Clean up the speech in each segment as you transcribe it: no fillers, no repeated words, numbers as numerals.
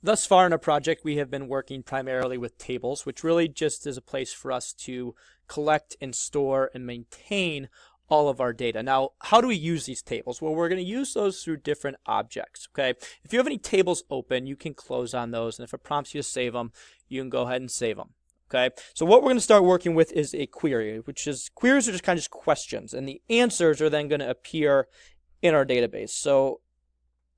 Thus far in our project, we have been working primarily with tables, which really just is a place for us to collect and store and maintain all of our data. Now, how do we use these tables? Well, we're going to use those through different objects, okay? If you have any tables open, you can close on those, and if it prompts you to save them, you can go ahead and save them. Okay, so what we're going to start working with is a query, which is queries are just kind of just questions, and the answers are then going to appear in our database. So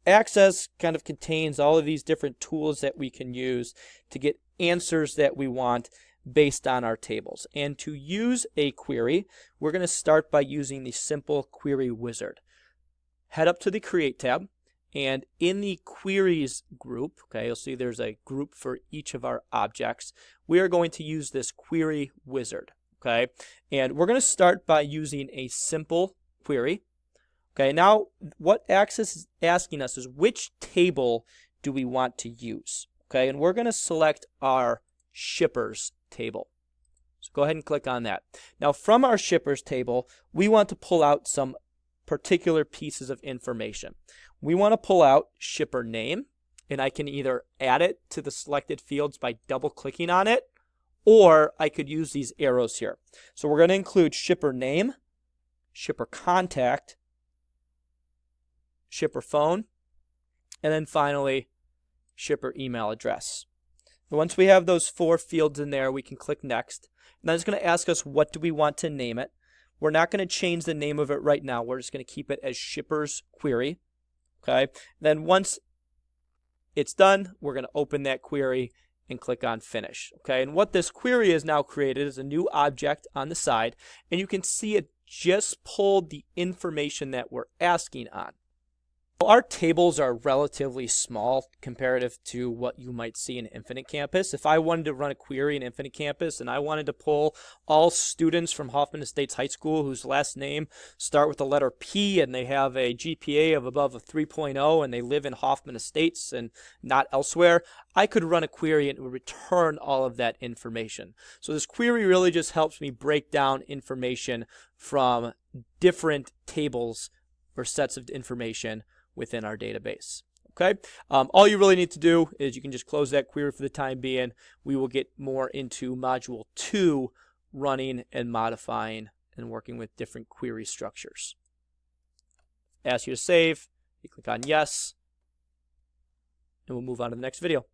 Access kind of contains all of these different tools that we can use to get answers that we want based on our tables. And to use a query, we're going to start by using the simple query wizard. Head up to the Create tab, and in the Queries group, okay, you'll see there's a group for each of our objects. We are going to use this query wizard, okay? And we're going to start by using a simple query. Okay, now what Access is asking us is which table do we want to use? Okay, and we're going to select our shippers table. So go ahead and click on that. Now from our shippers table, we want to pull out some particular pieces of information. We want to pull out shipper name, and I can either add it to the selected fields by double clicking on it, or I could use these arrows here. So we're going to include shipper name, shipper contact, shipper phone, and then finally shipper email address. Once we have those 4 fields in there, we can click next. And then it's going to ask us what do we want to name it. We're not going to change the name of it right now. We're just going to keep it as shippers query. Okay. Then once it's done, we're going to open that query and click on finish. Okay. And what this query is now created is a new object on the side, and you can see it just pulled the information that we're asking on. Our tables are relatively small comparative to what you might see in Infinite Campus. If I wanted to run a query in Infinite Campus and I wanted to pull all students from Hoffman Estates High School whose last name start with the letter P and they have a GPA of above a 3.0 and they live in Hoffman Estates and not elsewhere, I could run a query and it would return all of that information. So this query really just helps me break down information from different tables or sets of information within our database. Okay, all you really need to do is you can just close that query for the time being. We will get more into Module 2, running and modifying and working with different query structures. Ask you to save, you click on yes, and we'll move on to the next video.